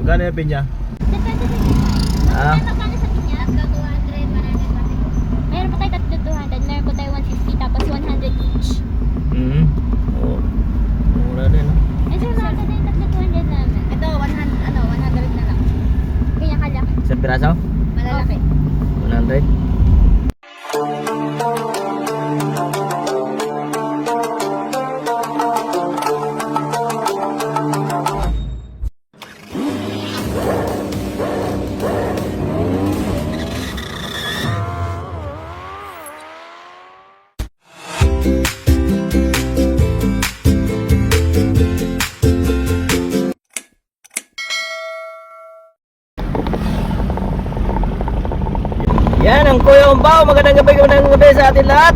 Magkano yung pinya? Depende sa pinya. Ah. Magkano sa pinya? 200, 100. Meron po tayo tatlo 200. Meron po tayo 150. Tapos 100 each. Oo. Mura din, no? Eh, sir, natin na yung tatlo 200 namin. Ito, 100 na lang. Ganyan kalaki. Isang piraso? Malalaki. 100. Yan ang Kuya Umbaw. Magandang gabi sa atin lahat.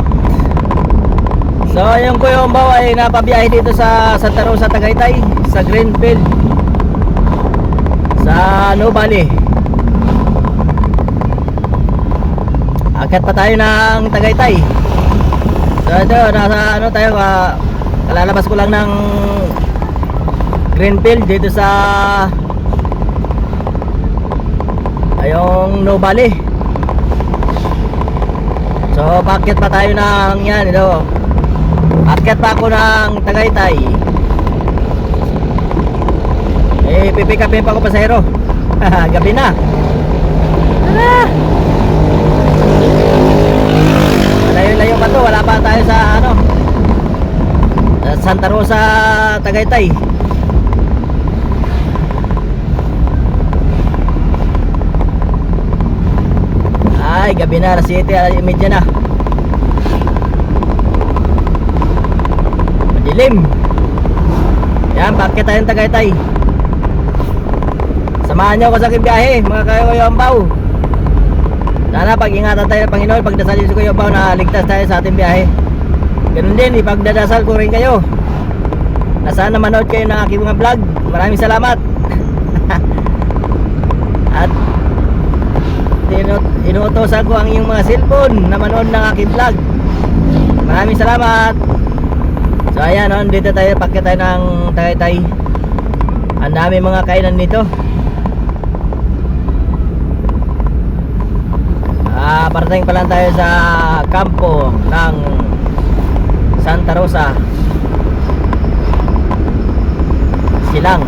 So yung Kuya Umbaw ay napabiyahe dito sa Santa Rosa, Tagaytay, sa Greenfield, sa Nubali. Akyat pa tayo ng Tagaytay. So ito, nasa ano tayo, kalalabas ko lang ng Greenfield dito sa ayong Nubali. So paakyat pa tayo ng yan, ito. Akyat pa ako ng Tagaytay. Eh, pipick upin pa ako pasahero. Gabi na. Layo-layo pa to, wala pa tayo sa ano, Santa Rosa, Tagaytay. Ay, gabi na, alas 7, alas 7 na. Madilim. Yan, bakit tayong Tagaytay. Samahan nyo ako sa aking biyahe, mga Kuya Umbaw. Sana pag-ingatan tayo ng Panginoon, pagdasalin sa Kuya Umbaw na ligtas tayo sa ating biyahe. Ganun din, ipagdadasal ko rin kayo na sana manood kayo ng aking mga vlog. Maraming salamat. At inuutosan ko ang iyong mga cellphone na manood ng aking vlog. Maraming salamat. So ayan, no, dito tayo, pakyat tayo ng Tagaytay. Ang dami mga kainan dito. Parating pa lang tayo sa kampo ng Santa Rosa, Silang.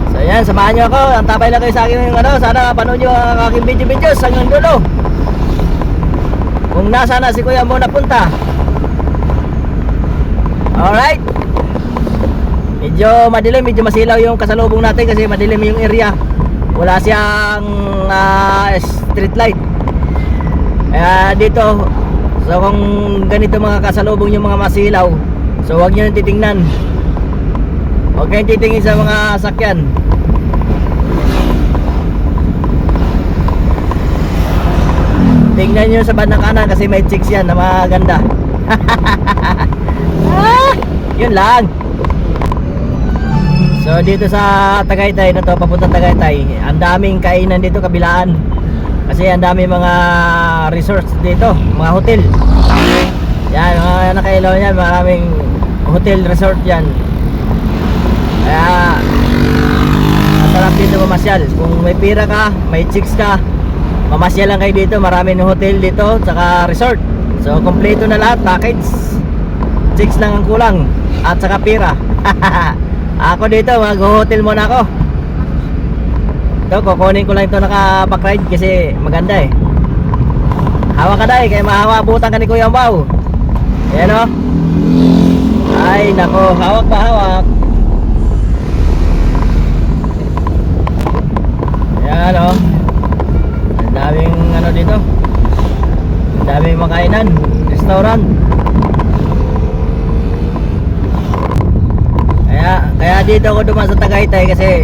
So ayan, samahan nyo ako. Antabay lang kayo sa akin yung ano. Sana panood nyo ang aking video-videos hanggang dulo. Kung nasa na si Kuya mo napunta. Alright. Medyo madilim, medyo masilaw yung kasalubong natin kasi madilim yung area. Wala siyang street light. Kaya dito, so kung ganito mga kasalubong yung mga masilaw, so huwag nyo nang titingnan. Huwag kayong titingin sa mga sakyan. Tingnan nyo sa bandang kanan kasi may chicks yan na maganda. Yun lang. So dito sa Tagaytay na to, papunta Tagaytay, ang daming kainan dito kabilaan. Kasi ang daming mga resorts dito, mga hotel. Yan, mga nakailaw yan, maraming hotel resort yan. Kaya masarap dito mamasyal. Kung may pira ka, may chicks ka, mamasyal lang kayo dito. Maraming hotel dito, saka resort. So kompleto na lahat, package. Chicks lang ang kulang, at saka pira. Ako dito, mag-hotel muna ako. Ito, kukunin ko lang ito naka-backride kasi maganda eh. Hawak ka na eh, kaya mahawabutan ka ni Kuya Umbaw. Ayan o. Ay, nako, hawak pa, hawak. Ayan o. Ang daming ano dito. Ang daming makainan, restaurant. Kaya dito ako dumaan sa Tagaytay kasi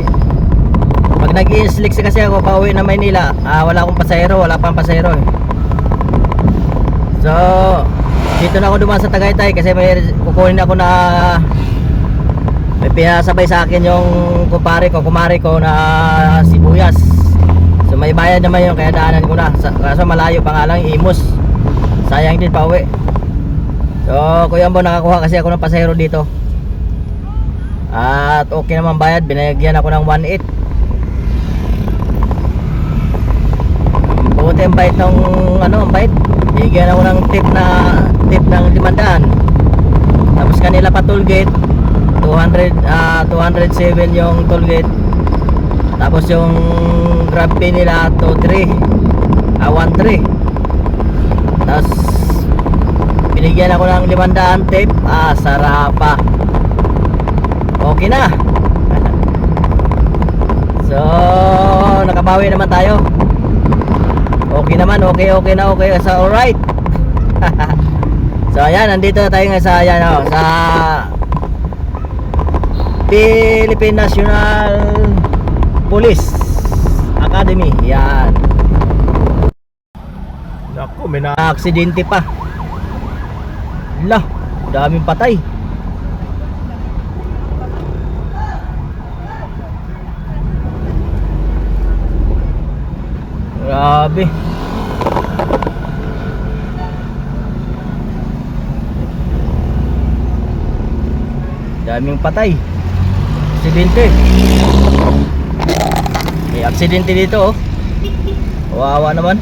pag nag-i-slick kasi ako pauwi na Maynila, wala akong pasahero, wala pang pasahero eh. So dito na ako dumaan sa Tagaytay kasi may kukunin ako na may pinasabay sa akin yung kumare ko na sibuyas. So may bayad naman yun, kaya daanan ko na. Kaso malayo pa nga lang, Imus. Sayang din pauwi. So Kuya Umbaw, nakakuha kasi ako ng pasahero dito. At okay naman bayad, binigyan ako ng 1.8. Buti ang bait ng ang bait. Bigyan ako ng tip ng 500. Tapos kanila pa tollgate 207 yung tollgate. Tapos yung grab fee nila 13. 13. Tapos binigyan ako ng 500 tip. Sarapa. Okay na. So nakabawi naman tayo. Okay naman, okay na. So alright. So ayan, nandito na tayo sa sa Philippine National Police Academy. Yan. Naku, may na-aksidente pa. Lah, daming patay. Grabe. Daming patay. Aksidente. May aksidente dito, oh. Kawawa naman.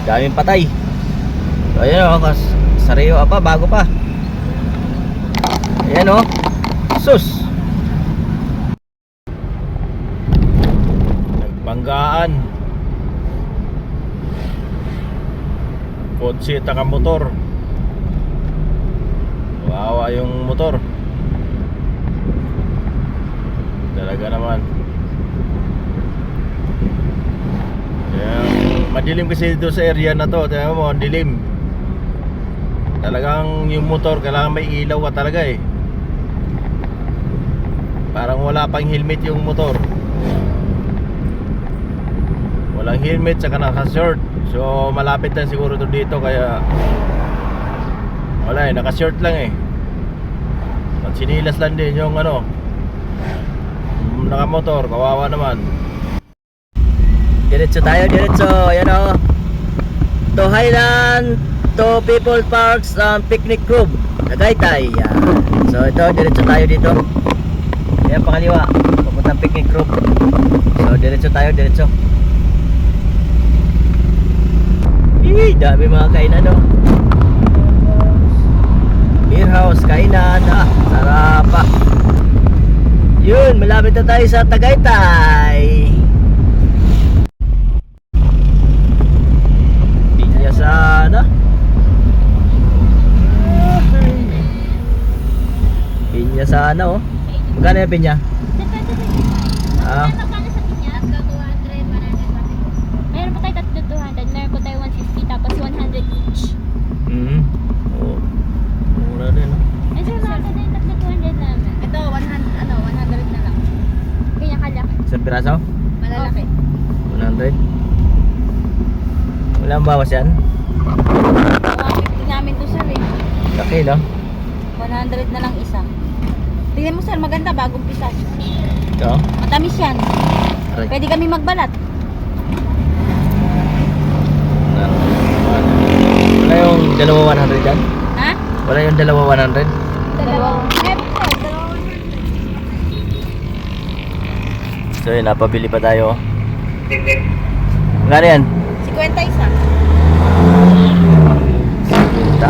Daming patay. So ayan, oh, sariwa pa, bago pa. Ayan, oh. Sus. Nagbanggaan. Kotse taka motor. Kawawa yung motor. Talaga naman. Madilim kasi dito sa area na to. Tingnan mo, ang dilim. Talagang yung motor kailangan may ilaw ka talaga eh. Parang wala pang helmet yung motor. Walang helmet saka naka-short. So malapit lang siguro to dito kaya wala eh, naka-short lang eh. At sinilas lang din yung naka-motor, kawawa naman. Diretso tayo, diretso. Ayan o. To Highland, to People Parks Picnic Club Tagaytay. Yan. So ito, diretso tayo dito. Ayan, pakaliwa. Papuntang picnic group. So diretso tayo, diretso. Dami mga kainan, no? Beer house, kainan. Sarap pa. Yun, malapit na tayo sa Tagaytay. Pinya sana. Pinya sana, oh. Magkano yung pinya? Magkano sa pinya? 200, 100. Meron po tayo tatlo 200, meron po tayo 150, tapos 100 each. Oh. Mura din, oh. Eh sir, magkano yung tatlo 200 namin? Ito, 100 na lang. Ganyan kalaki. Isang piraso? Malalaki. 100. Walang bawas yan? 150 namin to sir eh. Laki, no? 100 na lang isa. Tingnan mo sir, maganda, bagong pisas. Ito? Matamis yan. Aray. Pwede kami magbalat. Wala yung dalawa 100 yan? Ha? Wala yung dalawa 100? Dalawang. So yun, napabili pa tayo. Magkano yan? 50 isa. Pinta.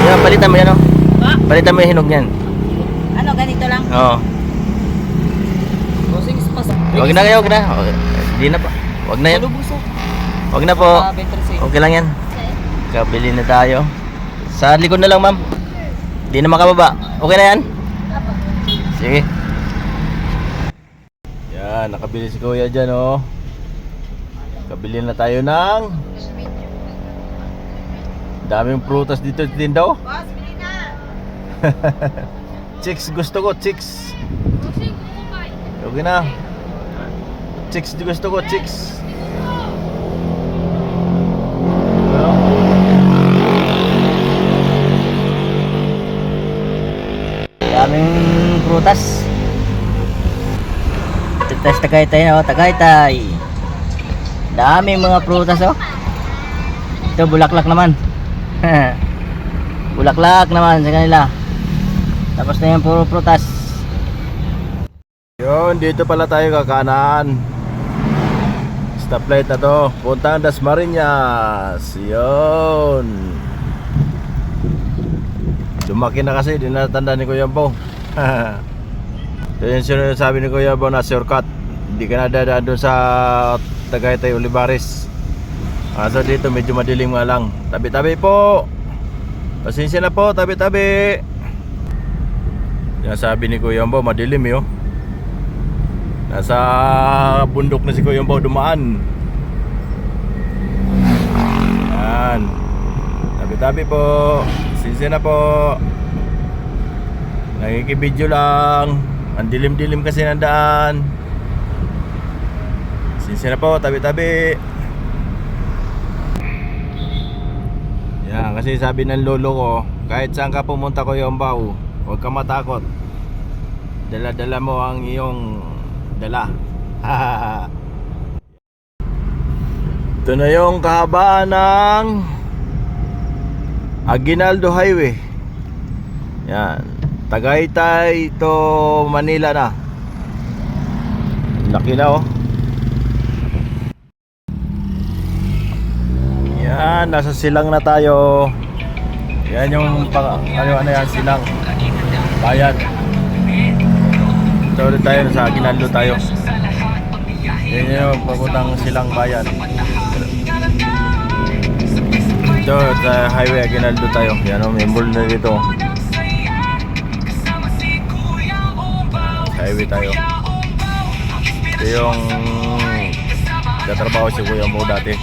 Yan, palitan mo yan, oh. Ba? Palitan mo yung hinog niyan. Ano, ganito lang? Oo. Wag na kayo, wag na. Hindi na pa. Wag na yan. Wag na po. Okay lang yan. Kabili na tayo. Sa likod na lang, ma'am. Hindi na makababa. Okay na yan? Sige. Yan, nakabili si kuya dyan, oh. Kabili na tayo ng daming prutas dito sa tindaw. Boss, bili na! Chicks, gusto ko, chicks. Okay na. Chicks, gusto ko, chicks. Daming prutas. Ito Tagaytay, oh, Tagaytay. Daming mga prutas, oh. Ito bulaklak naman. Bulaklak naman sa kanila. Tapos na yan puro prutas. Yun, dito pala tayo kakanan. Stoplight na to. Punta Dasmariñas. Yun. Lumaki na kasi, di natanda ni Kuya Bo. Ito yung sinasabi ni Kuya Bo na shortcut. Hindi ka na dadaan doon sa Tagaytay Olivares. So dito medyo madilim nga lang. Tabi-tabi po. Pasensya na po, tabi-tabi. Yung sabi ni Kuya Bo, madilim yun. Nasa bundok na si Kuya Bo dumaan. Yan. Tabi-tabi po. Pasensya na po. Nakikibidyo lang. Ang dilim-dilim kasi ng daan. Pasensya na po, tabi-tabi. Yan, kasi sabi ng lolo ko, kahit saan ka pumunta Kuya Bo, huwag ka matakot. Dala-dala mo ang iyong dala. Ito na yung kahabaan ng Aguinaldo Highway. Yan, Tagaytay to Manila na. Laki na oh. Yan, nasa silang na tayo. Yan yung ano yan, silang bayan. Ito ulit tayo, sa Aguinaldo tayo. Yan yung papuntang silang bayan. Ito, sa highway Aguinaldo tayo. Yan o, may mall na dito. Sa highway tayo. Ito yung katrabaho si Kuya Bo dati.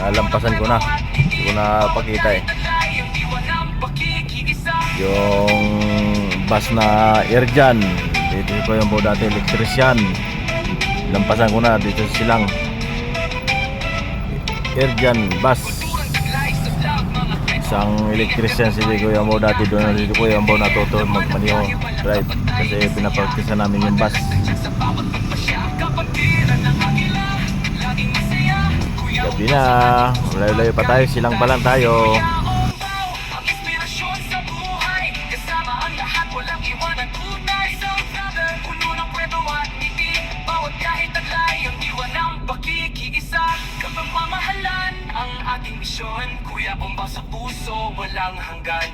Nalampasan ko na. Hindi ko na pakita eh. Yung bus na Airjan. Dito si Kuya Bo dati, electrician. Lampasan ko na dito silang Airjan bus. Isang electrician si Kuya Bo dati. Doon na dito Kuya Bo natuto mag-maneho drive. Kasi pinapractice namin yung bus. Gabi na, layo-layo pa tayo, silang pa lang tayo. Kapagmamahalan ang ating misyon, Kuya Bo sa puso walang hanggan.